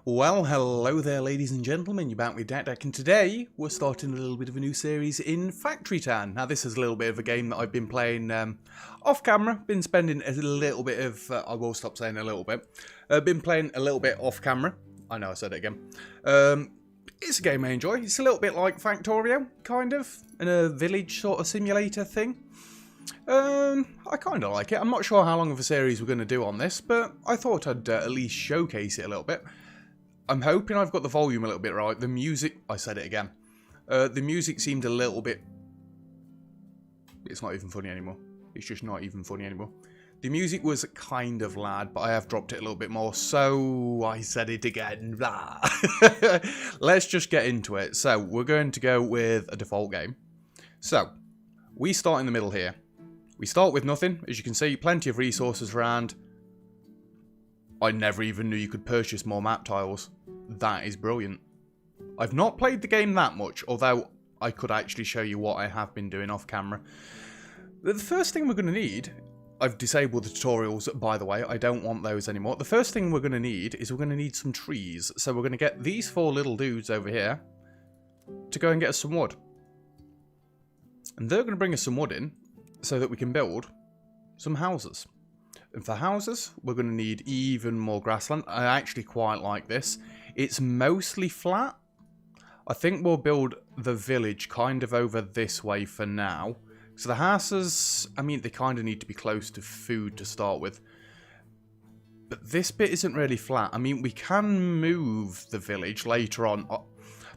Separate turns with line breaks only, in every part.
Well, hello there ladies and gentlemen, you're back with Deck, and today we're starting a little bit of a new series in Factory Town. Now this is a little bit of a game that I've been playing off camera, been spending a little bit of, I will stop saying a little bit, been playing a little bit off camera. I know I said it again. It's a game I enjoy. It's a little bit like Factorio, kind of, in a village sort of simulator thing. I kind of like it. I'm not sure how long of a series we're going to do on this, but I thought I'd at least showcase it a little bit. I'm hoping I've got the volume a little bit right. The music, I said it again. The music seemed a little bit... It's not even funny anymore. It's just not even funny anymore. The music was kind of loud, but I have dropped it a little bit more, so I said it again. Blah. Let's just get into it. So, we're going to go with a default game. So, we start in the middle here. We start with nothing. As you can see, plenty of resources around. I never even knew you could purchase more map tiles. That is brilliant. I've not played the game that much, although I could actually show you what I have been doing off camera. The first thing we're going to need... I've disabled the tutorials, by the way. I don't want those anymore. The first thing we're going to need is we're going to need some trees. So we're going to get these four little dudes over here to go and get us some wood. And they're going to bring us some wood in so that we can build some houses. And for houses, we're going to need even more grassland. I actually quite like this. It's mostly flat. I think we'll build the village kind of over this way for now. So the houses, I mean, they kind of need to be close to food to start with. But this bit isn't really flat. I mean, we can move the village later on.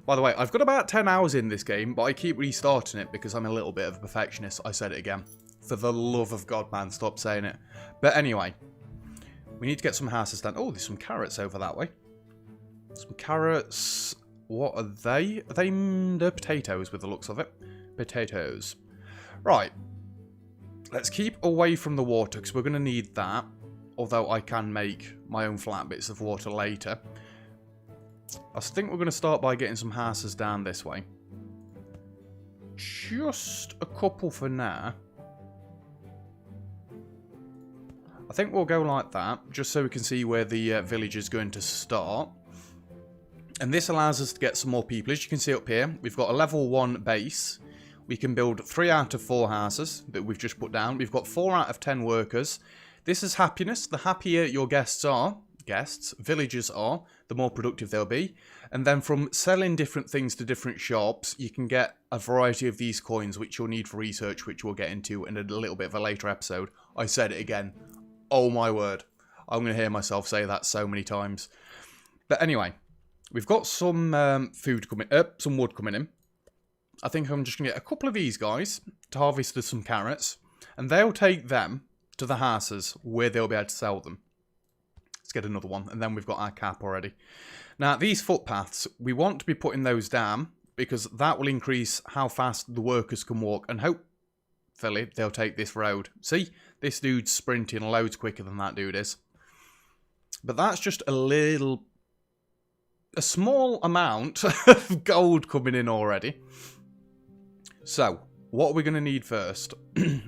By the way, I've got about 10 hours in this game, but I keep restarting it because I'm a little bit of a perfectionist. I said it again. For the love of God, man, stop saying it. But anyway, we need to get some houses done. Oh, there's some carrots over that way. Some carrots. What are they? Are they they're potatoes with the looks of it? Potatoes. Right. Let's keep away from the water because we're going to need that. Although I can make my own flat bits of water later. I think we're going to start by getting some houses down this way. Just a couple for now. I think we'll go like that, just so we can see where the village is going to start. And this allows us to get some more people. As you can see up here, we've got a level 1 base. We can build 3 out of 4 houses that we've just put down. We've got 4 out of 10 workers. This is happiness. The happier your villagers are, the more productive they'll be. And then from selling different things to different shops, you can get a variety of these coins, which you'll need for research, which we'll get into in a little bit of a later episode. I said it again. Oh my word. I'm going to hear myself say that so many times. But anyway, we've got some food coming, some wood coming in. I think I'm just going to get a couple of these guys to harvest some carrots. And they'll take them to the houses where they'll be able to sell them. Let's get another one. And then we've got our cap already. Now, these footpaths, we want to be putting those down because that will increase how fast the workers can walk. And hopefully, they'll take this road. See? This dude's sprinting loads quicker than that dude is. But that's just a small amount of gold coming in already. So, what are we going to need first?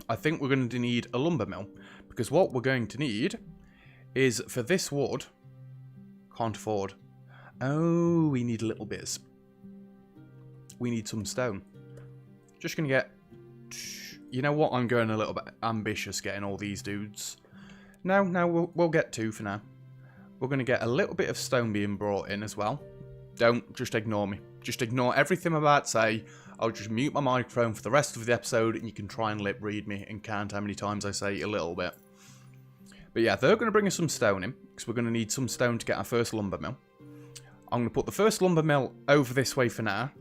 I think we're going to need a lumber mill. Because what we're going to need is for this wood. Can't afford. Oh, we need little bits. We need some stone. Just going to get... You know what? I'm going a little bit ambitious getting all these dudes. No, we'll get 2 for now. We're going to get a little bit of stone being brought in as well. Don't just ignore me. Just ignore everything I'm about to say. I'll just mute my microphone for the rest of the episode and you can try and lip read me and count how many times I say a little bit. But yeah, they're going to bring us some stone in because we're going to need some stone to get our first lumber mill. I'm going to put the first lumber mill over this way for now.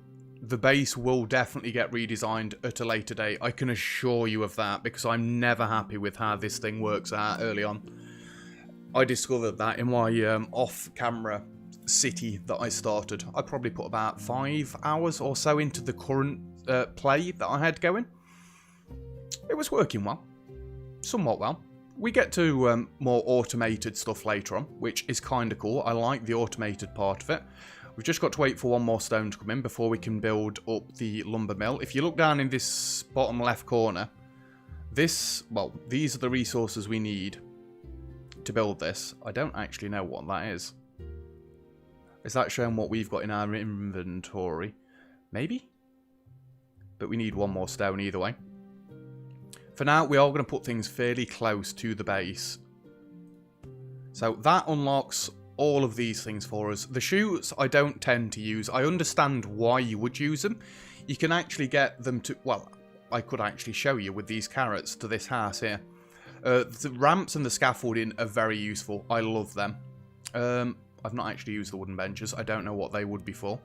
The base will definitely get redesigned at a later date. I can assure you of that because I'm never happy with how this thing works out early on. I discovered that in my off-camera city that I started. I probably put about 5 hours or so into the current play that I had going. It was working well. Somewhat well. We get to more automated stuff later on, which is kind of cool. I like the automated part of it. We've just got to wait for one more stone to come in before we can build up the lumber mill. If you look down in this bottom left corner, these are the resources we need to build this. I don't actually know what that is. Is that showing what we've got in our inventory? Maybe? But we need one more stone either way. For now, we are going to put things fairly close to the base. So that unlocks all of these things for us. The chutes I don't tend to use. I understand why you would use them. You can actually get them to... Well, I could actually show you with these carrots to this house here. The ramps and the scaffolding are very useful. I love them. I've not actually used the wooden benches. I don't know what they would be for.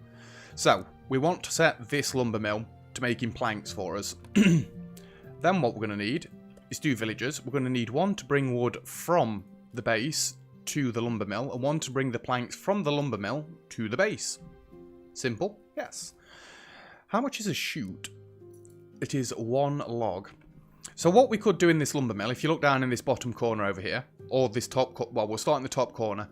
So, we want to set this lumber mill to making planks for us. Then what we're going to need is 2 villagers. We're going to need one to bring wood from the base to the lumber mill, and one to bring the planks from the lumber mill to the base. Simple? Yes. How much is a chute? It is 1 log. So what we could do in this lumber mill, if you look down in this bottom corner over here, or this top, well, we'll start in the top corner.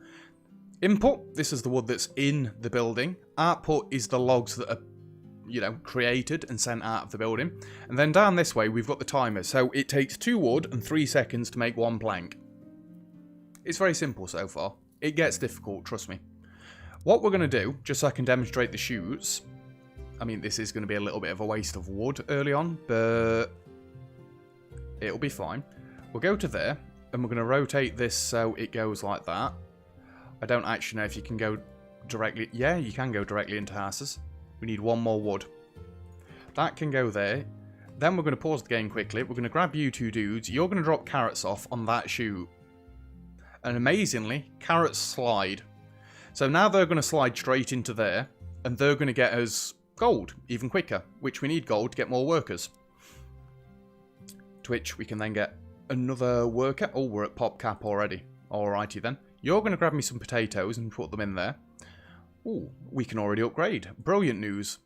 Input, this is the wood that's in the building. Output is the logs that are, you know, created and sent out of the building. And then down this way, we've got the timer. So it takes 2 wood and 3 seconds to make 1 plank. It's very simple so far. It gets difficult, trust me. What we're going to do, just so I can demonstrate the chutes. I mean, this is going to be a little bit of a waste of wood early on, but it'll be fine. We'll go to there, and we're going to rotate this so it goes like that. I don't actually know if you can go directly... Yeah, you can go directly into houses. We need 1 more wood. That can go there. Then we're going to pause the game quickly. We're going to grab you 2 dudes. You're going to drop carrots off on that chute. And amazingly, carrots slide. So now they're going to slide straight into there. And they're going to get us gold even quicker. Which we need gold to get more workers. To which we can then get another worker. Oh, we're at pop cap already. Alrighty then. You're going to grab me some potatoes and put them in there. Ooh, we can already upgrade. Brilliant news.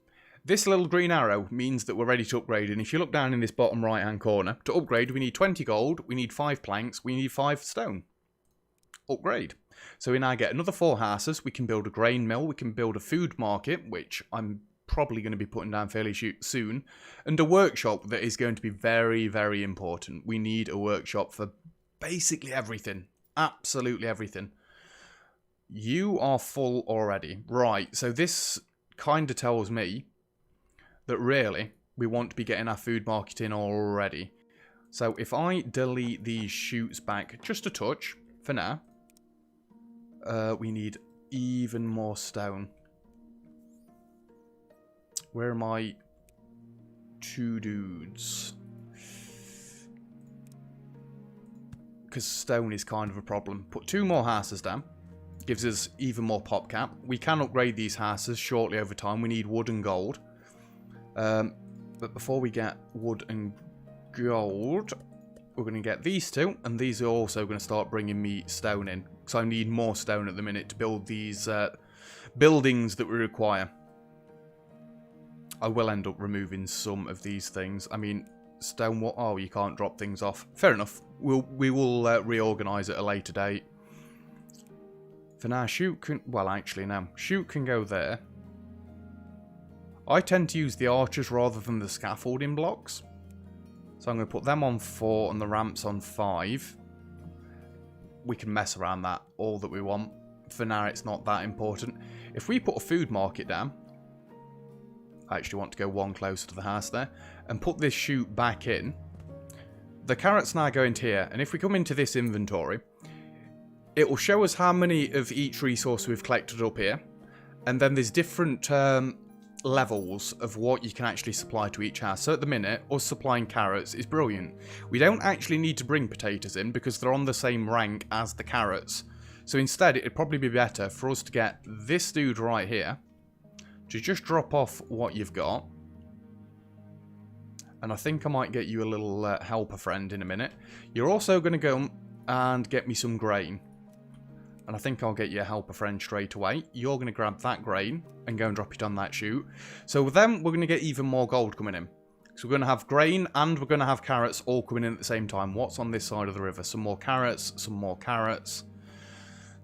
This little green arrow means that we're ready to upgrade. And if you look down in this bottom right hand corner, to upgrade we need 20 gold, we need 5 planks, we need 5 stone. Upgrade. So we now get another 4 houses. We can build a grain mill, we can build a food market, which I'm probably going to be putting down fairly soon. And a workshop that is going to be very, very important. We need a workshop for basically everything. Absolutely everything. You are full already. Right, so this kind of tells me that really we want to be getting our food market in already. So if I delete these chutes back just a touch for now, we need even more stone. Where are my 2 dudes? Because stone is kind of a problem. Put 2 more houses down. Gives us even more pop cap. We can upgrade these houses shortly over time. We need wood and gold. But before we get wood and gold, we're going to get these 2. And these are also going to start bringing me stone in. Because I need more stone at the minute to build these buildings that we require. I will end up removing some of these things. I mean, stone... Oh, you can't drop things off. Fair enough. We will reorganise at a later date. For now, chute can... Well, actually, no. Chute can go there. I tend to use the archers rather than the scaffolding blocks. So I'm going to put them on 4 and the ramps on 5. We can mess around that all that we want. For now, it's not that important. If we put a food market down... I actually want to go 1 closer to the house there. And put this chute back in. The carrots now go into here. And if we come into this inventory... It will show us how many of each resource we've collected up here. And then there's different levels of what you can actually supply to each house. So at the minute, us supplying carrots is brilliant. We don't actually need to bring potatoes in because they're on the same rank as the carrots. So instead, it'd probably be better for us to get this dude right here to just drop off what you've got. And I think I might get you a little helper friend in a minute. You're also going to go and get me some grain. And I think I'll get you a helper friend straight away. You're going to grab that grain and go and drop it on that chute. So then we're going to get even more gold coming in. So we're going to have grain and we're going to have carrots all coming in at the same time. What's on this side of the river? Some more carrots, some more carrots.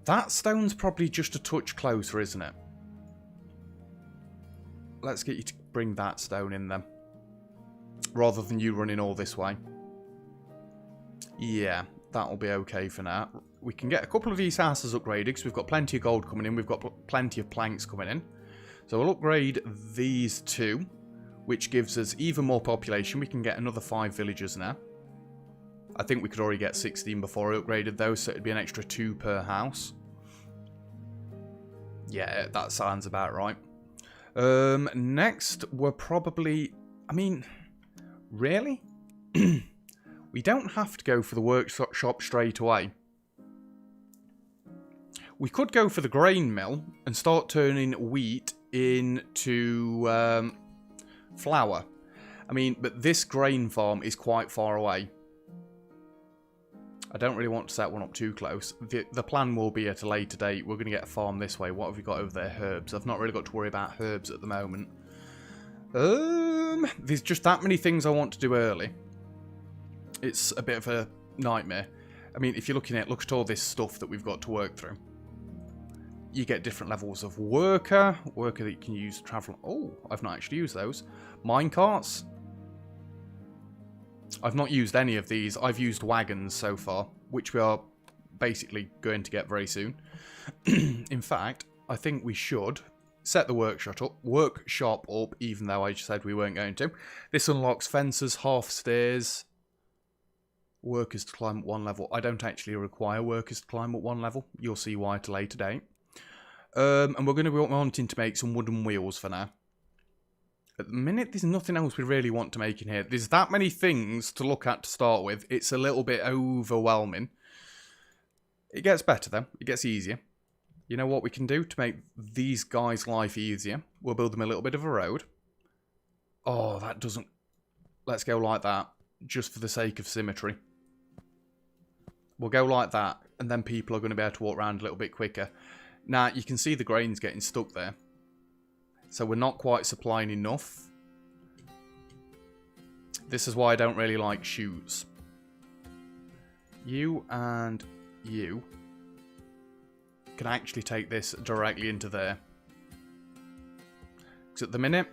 That stone's probably just a touch closer, isn't it? Let's get you to bring that stone in then. Rather than you running all this way. Yeah, that'll be okay for now. we can get a couple of these houses upgraded because we've got plenty of gold coming in. We've got plenty of planks coming in. So we'll upgrade these 2, which gives us even more population. We can get another 5 villagers now. I think we could already get 16 before I upgraded those, so it'd be an extra 2 per house. Yeah, that sounds about right. Next, we're probably... I mean, really? We don't have to go for the workshop straight away. We could go for the grain mill and start turning wheat into flour. I mean, but this grain farm is quite far away. I don't really want to set one up too close. The plan will be at a later date. We're going to get a farm this way. What have we got over there? Herbs. I've not really got to worry about herbs at the moment. There's just that many things I want to do early. It's a bit of a nightmare. I mean, if you're looking at, look at all this stuff that we've got to work through. You get different levels of worker that you can use to travel. Oh, I've not actually used those. Minecarts. I've not used any of these. I've used wagons so far, which we are basically going to get very soon. In fact, I think we should set the workshop up, even though I just said we weren't going to. This unlocks fences, half stairs, workers to climb at 1 level. I don't actually require workers to climb at 1 level. You'll see why at a later date. And we're going to be wanting to make some wooden wheels for now. At the minute, there's nothing else we really want to make in here. There's that many things to look at to start with. It's a little bit overwhelming. It gets better, though. It gets easier. You know what we can do to make these guys' life easier? We'll build them a little bit of a road. Oh, that doesn't... Let's go like that, just for the sake of symmetry. We'll go like that, and then people are going to be able to walk around a little bit quicker. Now, you can see the grain's getting stuck there. So we're not quite supplying enough. This is why I don't really like chutes. You and you can actually take this directly into there. Because at the minute,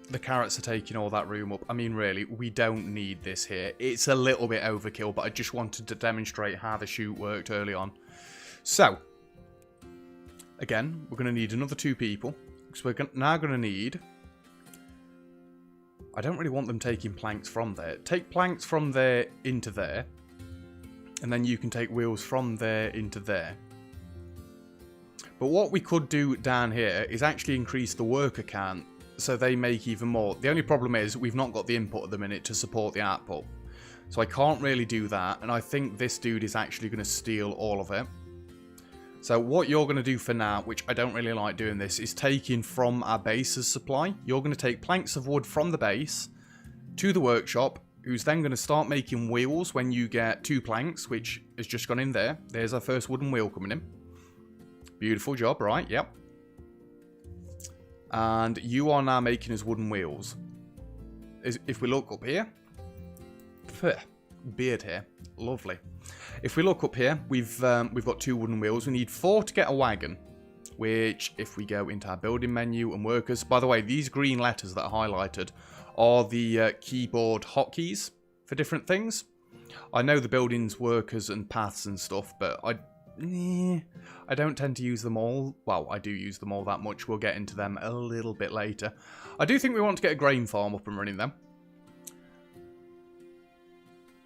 the carrots are taking all that room up. I mean, really, we don't need this here. It's a little bit overkill, but I just wanted to demonstrate how the chute worked early on. So, again, we're going to need another 2 people. So we're now going to need... I don't really want them taking planks from there. Take planks from there into there. And then you can take wheels from there into there. But what we could do down here is actually increase the worker count so they make even more. The only problem is we've not got the input at the minute to support the output. So I can't really do that. And I think this dude is actually going to steal all of it. So what you're going to do for now, which I don't really like doing this, is taking from our base's supply. You're going to take planks of wood from the base to the workshop, who's then going to start making wheels when you get 2 planks, which has just gone in there. There's our first wooden wheel coming in. Beautiful job, right? Yep. And you are now making us wooden wheels. If we look up here, beard here, lovely. If we look up here, we've got 2 wooden wheels. We need 4 to get a wagon, which if we go into our building menu and workers, by the way, these green letters that are highlighted are the keyboard hotkeys for different things. I know the buildings, workers and paths and stuff, but I don't tend to use them all. Well, I do use them all that much. We'll get into them a little bit later. I do think we want to get a grain farm up and running then.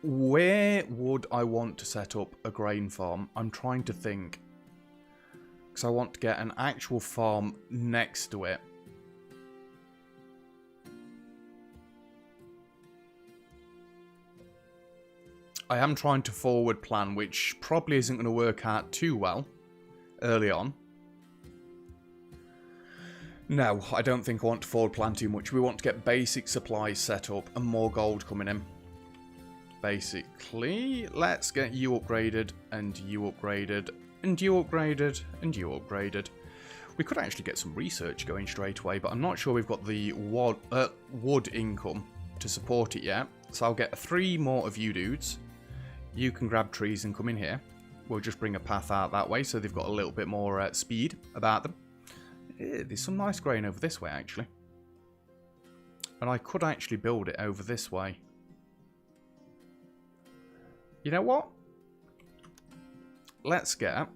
Where would I want to set up a grain farm? I'm trying to think. Because I want to get an actual farm next to it. I am trying to forward plan, which probably isn't going to work out too well early on. No, I don't think I want to forward plan too much. We want to get basic supplies set up and more gold coming in. Basically, let's get you upgraded, and you upgraded, and you upgraded, and you upgraded. We could actually get some research going straight away, but I'm not sure we've got the wood income to support it yet. So I'll get 3 more of you dudes. You can grab trees and come in here. We'll just bring a path out that way, so they've got a little bit more speed about them. There's some nice grain over this way, actually. And I could actually build it over this way. You know what? let's get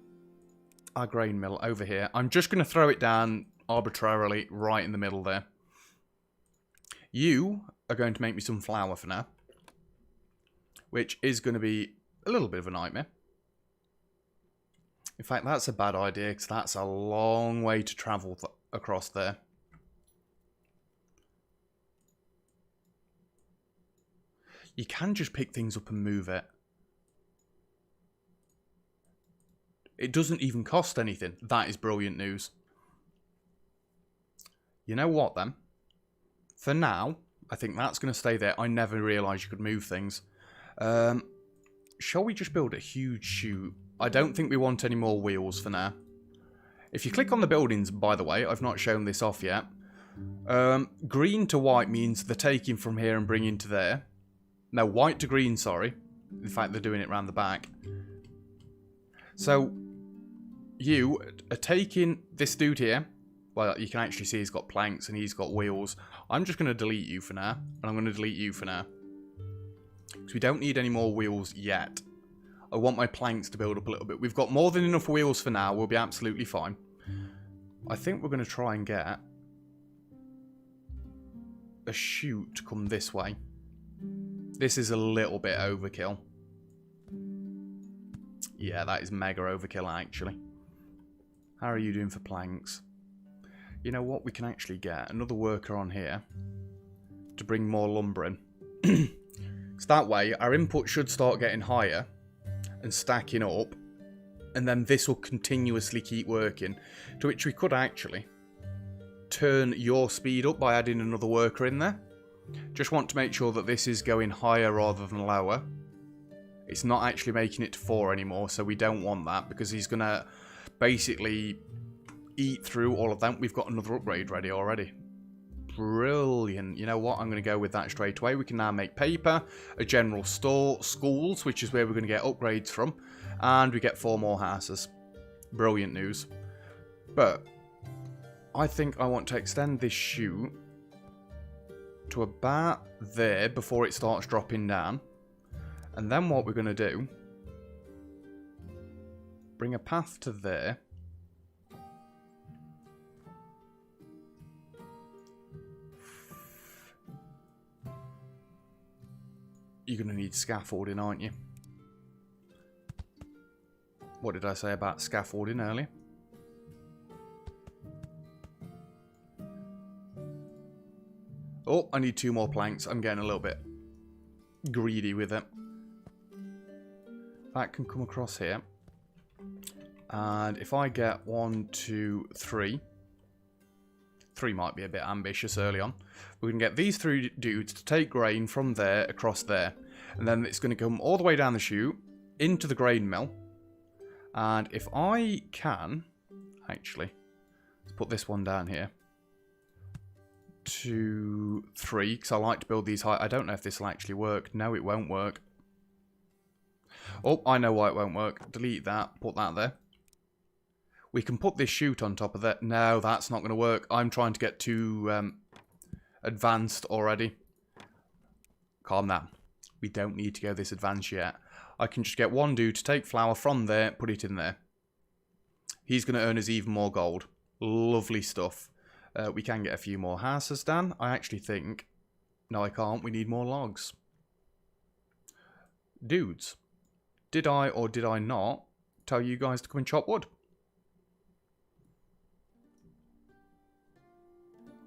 our grain mill over here. I'm just going to throw it down arbitrarily right in the middle there. You are going to make me some flour for now, which is going to be a little bit of a nightmare. In fact, that's a bad idea because that's a long way to travel across there. You can just pick things up and move it. It doesn't even cost anything. That is brilliant news. You know what then? For now, I think that's going to stay there. I never realised you could move things. Shall we just build a huge chute? I don't think we want any more wheels for now. If you click on the buildings, by the way, I've not shown this off yet. Green to white means they're taking from here and bringing to there. No, white to green, sorry. In fact, they're doing it around the back. So, you are taking this dude here. Well, you can actually see he's got planks and he's got wheels. I'm just going to delete you for now. And I'm going to delete you for now. Because we don't need any more wheels yet. I want my planks to build up a little bit. We've got more than enough wheels for now. We'll be absolutely fine. I think we're going to try and get a chute to come this way. This is a little bit overkill. Yeah, that is mega overkill, actually. How are you doing for planks? You know what? We can actually get another worker on here to bring more lumber in. So that way, our input should start getting higher and stacking up. And then this will continuously keep working. To which we could actually turn your speed up by adding another worker in there. Just want to make sure that this is going higher rather than lower. It's not actually making it to 4 anymore, so we don't want that because he's going to basically eat through all of that. We've got another upgrade ready already. Brilliant. You know what? I'm going to go with that straight away. We can now make paper, a general store, schools, which is where we're going to get upgrades from, and we get 4 more houses. Brilliant news. But I think I want to extend this chute to about there before it starts dropping down. And then what we're going to do, bring a path to there. You're going to need scaffolding, aren't you? What did I say about scaffolding earlier? Oh, I need 2 more planks. I'm getting a little bit greedy with it. That can come across here. And if I get 1, 2, 3. 3 might be a bit ambitious early on. We can get these 3 dudes to take grain from there across there. And then it's going to come all the way down the chute into the grain mill. And if I can, actually, let's put this one down here. 2, 3, because I like to build these high. I don't know if this will actually work. No, it won't work. Oh, I know why it won't work. Delete that, put that there. We can put this chute on top of that. No, that's not going to work. I'm trying to get too advanced already. Calm down. We don't need to go this advanced yet. I can just get one dude to take flour from there, put it in there. He's going to earn us even more gold. Lovely stuff. We can get a few more houses done. I actually think... No, I can't. We need more logs. Dudes, did I or did I not tell you guys to come and chop wood?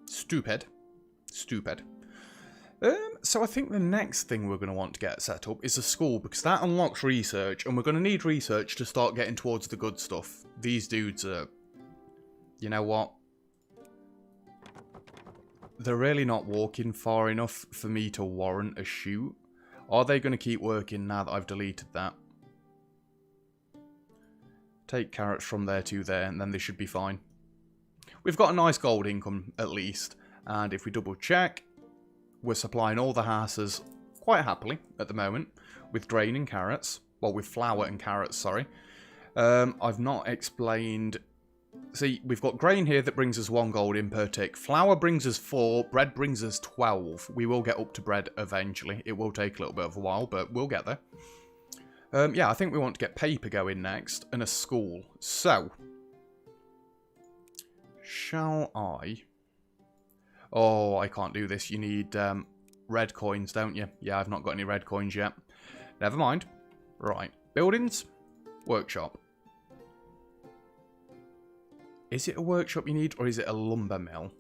Stupid. Stupid. So I think the next thing we're going to want to get set up is a school, because that unlocks research, and we're going to need research to start getting towards the good stuff. These dudes are... You know what? They're really not walking far enough for me to warrant a chute. Are they going to keep working now that I've deleted that? Take carrots from there to there, and then they should be fine. We've got a nice gold income, at least. And if we double check, we're supplying all the houses quite happily at the moment with grain and carrots. Well, with flour and carrots, sorry. I've not explained... See, we've got grain here that brings us 1 gold in per tick. Flour brings us 4. Bread brings us 12. We will get up to bread eventually. It will take a little bit of a while, but we'll get there. Yeah, I think we want to get paper going next and a school. So, shall I? Oh, I can't do this. You need red coins, don't you? Yeah, I've not got any red coins yet. Never mind. Right. Buildings. Workshop. Is it a workshop you need, or is it a lumber mill?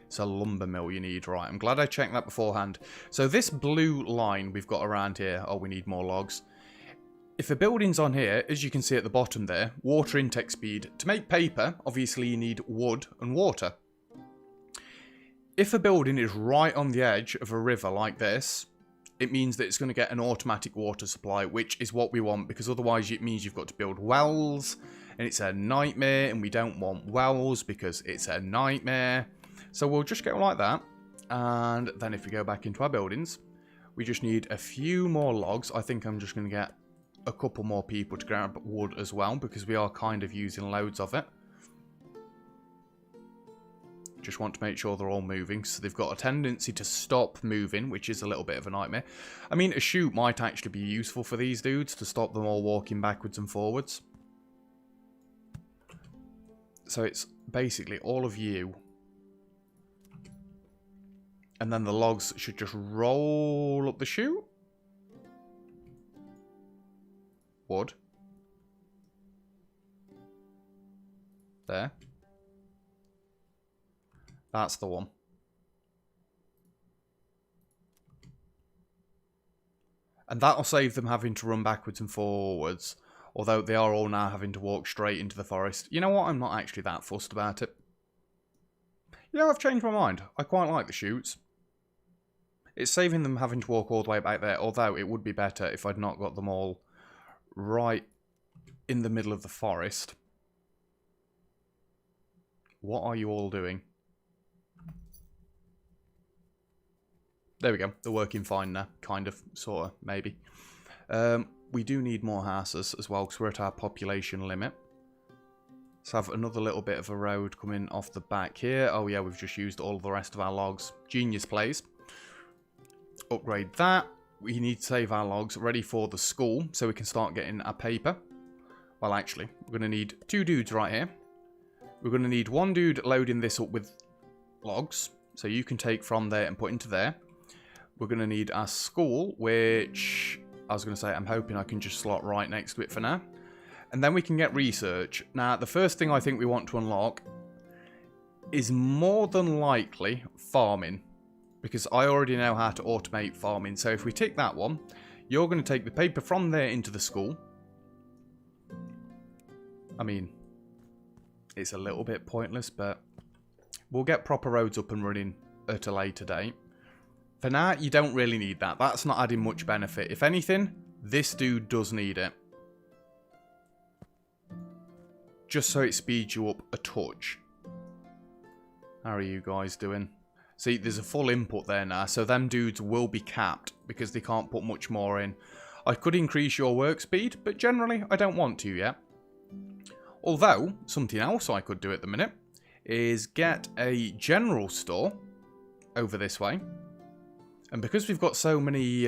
It's a lumber mill you need, right. I'm glad I checked that beforehand. So this blue line we've got around here, oh, we need more logs. If a building's on here, as you can see at the bottom there, water intake speed. To make paper, obviously you need wood and water. If a building is right on the edge of a river like this, it means that it's going to get an automatic water supply, which is what we want, because otherwise it means you've got to build wells, and it's a nightmare, and we don't want wells because it's a nightmare. So we'll just go like that, and then if we go back into our buildings, we just need a few more logs. I think I'm just going to get a couple more people to grab wood as well, because we are kind of using loads of it. Just want to make sure they're all moving, so they've got a tendency to stop moving, which is a little bit of a nightmare. I mean, a chute might actually be useful for these dudes to stop them all walking backwards and forwards. So it's basically all of you. And then the logs should just roll up the chute. Wood. There. That's the one. And that'll save them having to run backwards and forwards. Although they are all now having to walk straight into the forest. You know what? I'm not actually that fussed about it. You know, I've changed my mind. I quite like the chutes. It's saving them having to walk all the way back there. Although it would be better if I'd not got them all right in the middle of the forest. What are you all doing? There we go. They're working fine now. Kind of. Sort of. Maybe. We do need more houses as well, because we're at our population limit. Let's have another little bit of a road coming off the back here. Oh yeah, we've just used all the rest of our logs. Genius plays. Upgrade that. We need to save our logs ready for the school, so we can start getting our paper. Well, actually, we're going to need 2 dudes right here. We're going to need 1 dude loading this up with logs, so you can take from there and put into there. We're going to need our school, which I was going to say I'm hoping I can just slot right next to it for now. And then we can get research. Now, the first thing I think we want to unlock is more than likely farming, because I already know how to automate farming. So if we tick that one, you're going to take the paper from there into the school. I mean, it's a little bit pointless, but we'll get proper roads up and running at a later date. For now, you don't really need that. That's not adding much benefit. If anything, this dude does need it. Just so it speeds you up a touch. How are you guys doing? See, there's a full input there now, so them dudes will be capped because they can't put much more in. I could increase your work speed, but generally I don't want to yet. Although, something else I could do at the minute is get a general store over this way. And because we've got so many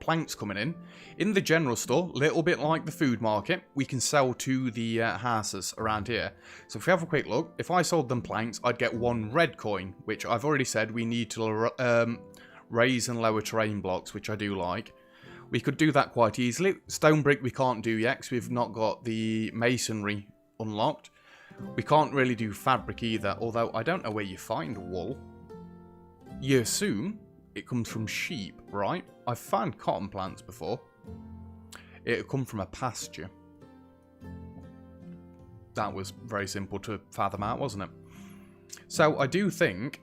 planks coming in the general store, little bit like the food market, we can sell to the houses around here. So if we have a quick look, if I sold them planks, I'd get 1 red coin, which I've already said we need to raise and lower terrain blocks, which I do like. We could do that quite easily. Stone brick we can't do yet, because we've not got the masonry unlocked. We can't really do fabric either, although I don't know where you find wool. You assume it comes from sheep, right? I've found cotton plants before. It'll come from a pasture. That was very simple to fathom out, wasn't it? So I do think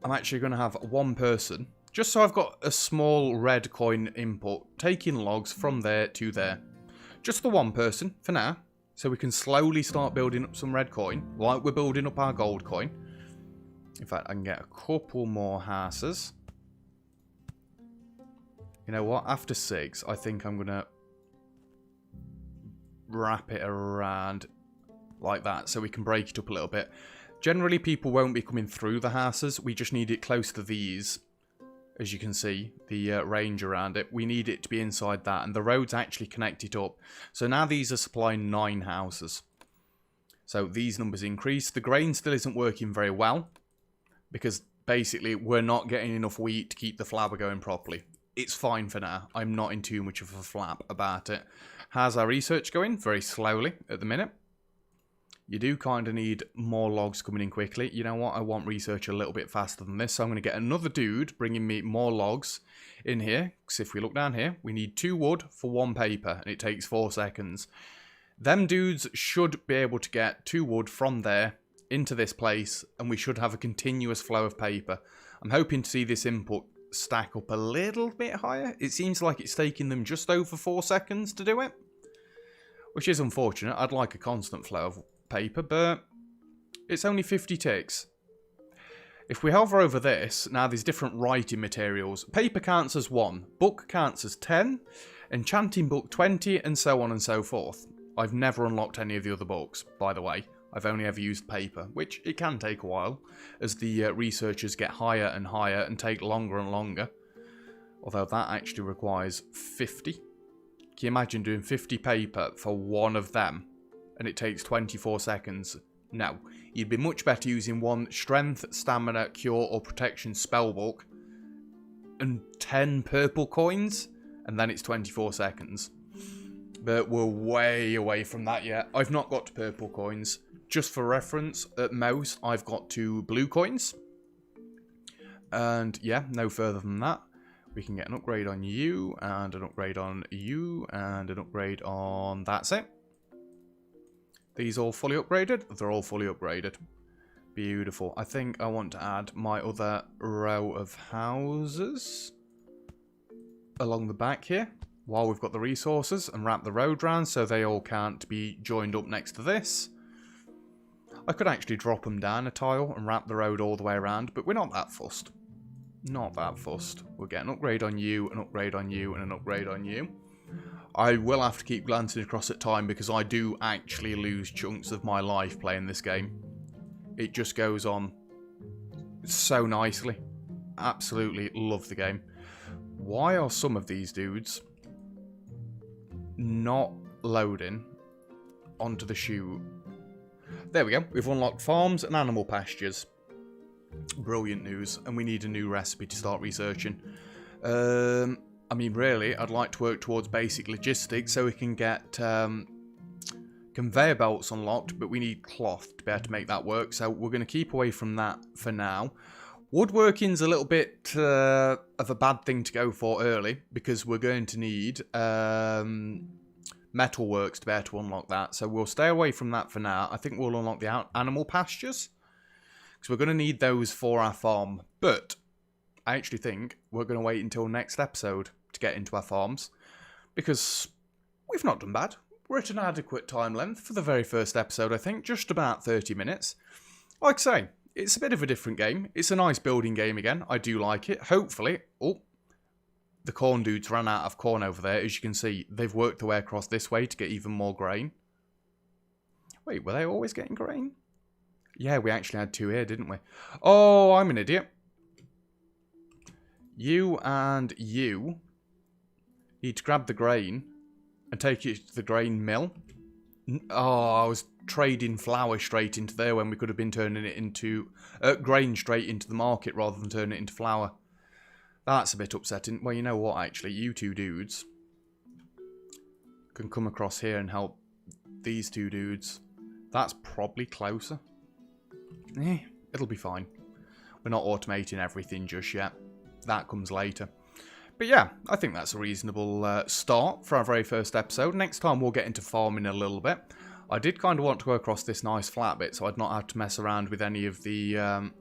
I'm actually going to have 1 person, just so I've got a small red coin input, taking logs from there to there. Just the 1 person for now, so we can slowly start building up some red coin, like we're building up our gold coin. In fact, I can get a couple more houses. You know what? After 6, I think I'm going to wrap it around like that so we can break it up a little bit. Generally, people won't be coming through the houses. We just need it close to these as you can see, the range around it. We need it to be inside that, and the roads actually connect it up. So now these are supplying 9 houses. So these numbers increase. The grain still isn't working very well, because basically we're not getting enough wheat to keep the flour going properly. It's fine for now. I'm not in too much of a flap about it. How's our research going? Very slowly at the minute. You do kind of need more logs coming in quickly. You know what? I want research a little bit faster than this. So I'm going to get another dude bringing me more logs in here. Because if we look down here, we need 2 wood for 1 paper. And it takes 4 seconds. Them dudes should be able to get 2 wood from there into this place. And we should have a continuous flow of paper. I'm hoping to see this input stack up a little bit higher. It seems like it's taking them just over 4 seconds to do it, which is unfortunate. I'd like a constant flow of paper, but it's only 50 ticks. If we hover over this, now there's different writing materials. Paper counts as 1, book counts as 10, enchanting book 20, and so on and so forth. I've never unlocked any of the other books, by the way. I've only ever used paper, which it can take a while as the researchers get higher and higher and take longer and longer. Although that actually requires 50. Can you imagine doing 50 paper for 1 of them and it takes 24 seconds? No. You'd be much better using 1 strength, stamina, cure or protection spell book and 10 purple coins and then it's 24 seconds. But we're way away from that yet. I've not got to purple coins. Just for reference, at most, I've got 2 blue coins. And yeah, no further than that. We can get an upgrade on you, and an upgrade on you, and an upgrade on... That's it. These all fully upgraded? They're all fully upgraded. Beautiful. I think I want to add my other row of houses along the back here, while we've got the resources, and wrap the road round so they all can't be joined up next to this. I could actually drop them down a tile and wrap the road all the way around, but we're not that fussed. Not that fussed. We'll get an upgrade on you, an upgrade on you, and an upgrade on you. I will have to keep glancing across at time because I do actually lose chunks of my life playing this game. It just goes on so nicely. Absolutely love the game. Why are some of these dudes not loading onto the chute? There we go. We've unlocked farms and animal pastures. Brilliant news. And we need a new recipe to start researching. I mean, really, I'd like to work towards basic logistics so we can get conveyor belts unlocked, but we need cloth to be able to make that work. So we're going to keep away from that for now. Woodworking's a little bit of a bad thing to go for early because we're going to need metalworks to be able to unlock that. So we'll stay away from that for now. I think we'll unlock the animal pastures because we're going to need those for our farm. But I actually think we're going to wait until next episode to get into our farms because we've not done bad. We're at an adequate time length for the very first episode, I think. Just about 30 minutes. Like I say, it's a bit of a different game. It's a nice building game again. I do like it. Hopefully... Oh, the corn dudes ran out of corn over there. As you can see, they've worked their way across this way to get even more grain. Wait, were they always getting grain? Yeah, we actually had 2 here, didn't we? Oh, I'm an idiot. You and you need to grab the grain and take it to the grain mill. Oh, I was trading flour straight into there when we could have been turning it into grain straight into the market rather than turning it into flour. That's a bit upsetting. Well, you know what, actually, you 2 dudes can come across here and help these 2 dudes. That's probably closer. It'll be fine. We're not automating everything just yet. That comes later. But yeah, I think that's a reasonable start for our very first episode. Next time we'll get into farming a little bit. I did kind of want to go across this nice flat bit so I'd not have to mess around with any of the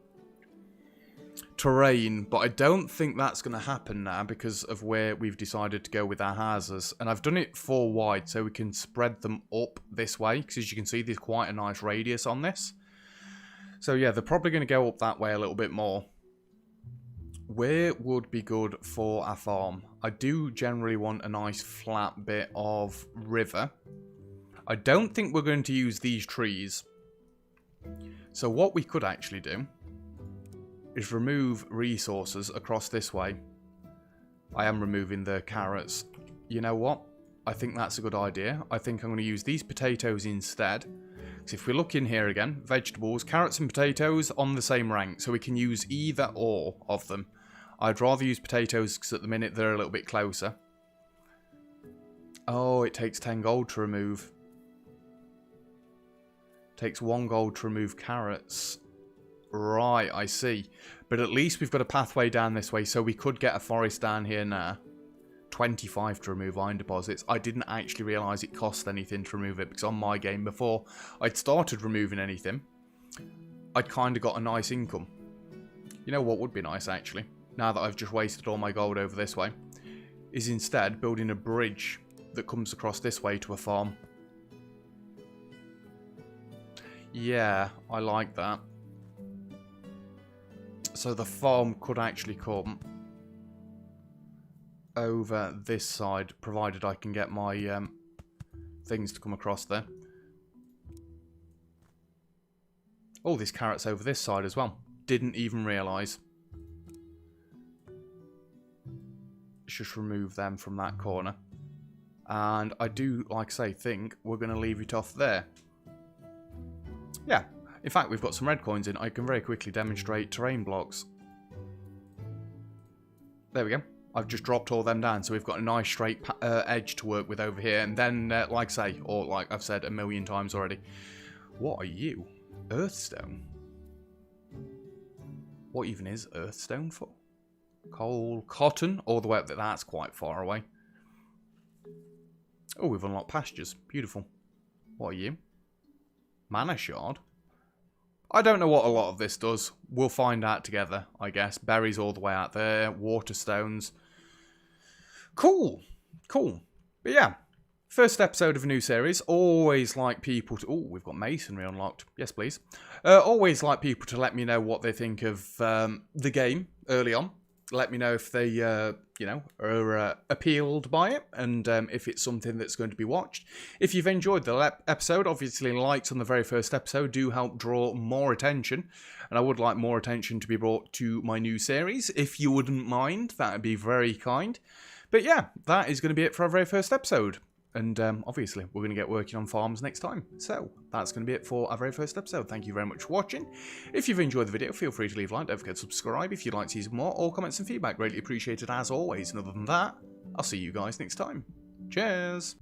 terrain, but I don't think that's going to happen now because of where we've decided to go with our houses. And I've done it 4 wide so we can spread them up this way because as you can see there's quite a nice radius on this. So yeah, they're probably going to go up that way a little bit more. Where would be good for our farm? I do generally want a nice flat bit of river. I don't think we're going to use these trees. So what we could actually do is remove resources across this way. I am removing the carrots. You know what? I think that's a good idea. I think I'm going to use these potatoes instead. So if we look in here again, vegetables, carrots and potatoes on the same rank. So we can use either or of them. I'd rather use potatoes because at the minute they're a little bit closer. Oh, it takes 10 gold to remove. Takes 1 gold to remove carrots. Right, I see. But at least we've got a pathway down this way, so we could get a forest down here now. 25 to remove iron deposits. I didn't actually realise it cost anything to remove it, because on my game before I'd started removing anything, I'd kind of got a nice income. You know what would be nice, actually, now that I've just wasted all my gold over this way, is instead building a bridge that comes across this way to a farm. Yeah, I like that. So the farm could actually come over this side, provided I can get my things to come across there. Oh, there's carrots over this side as well. Didn't even realise. Just remove them from that corner. And I do, like I say, think we're going to leave it off there. Yeah. In fact, we've got some red coins in. I can very quickly demonstrate terrain blocks. There we go. I've just dropped all them down, so we've got a nice straight edge to work with over here. And then, like I say, or like I've said a million times already, what are you? Earthstone? What even is Earthstone for? Coal, cotton, all the way up there. That's quite far away. Oh, we've unlocked pastures. Beautiful. What are you? Mana shard? I don't know what a lot of this does. We'll find out together, I guess. Berries all the way out there. Water stones. Cool. Cool. But yeah. First episode of a new series. Always like people to... Oh, we've got masonry unlocked. Yes, please. Always like people to let me know what they think of the game early on. Let me know if they, you know, are appealed by it, and if it's something that's going to be watched. If you've enjoyed the episode, obviously likes on the very first episode do help draw more attention, and I would like more attention to be brought to my new series. If you wouldn't mind, that would be very kind. But yeah, that is going to be it for our very first episode. And obviously, we're going to get working on farms next time. So, that's going to be it for our very first episode. Thank you very much for watching. If you've enjoyed the video, feel free to leave a like. Don't forget to subscribe if you'd like to see more. All comments and feedback greatly appreciated as always. And other than that, I'll see you guys next time. Cheers!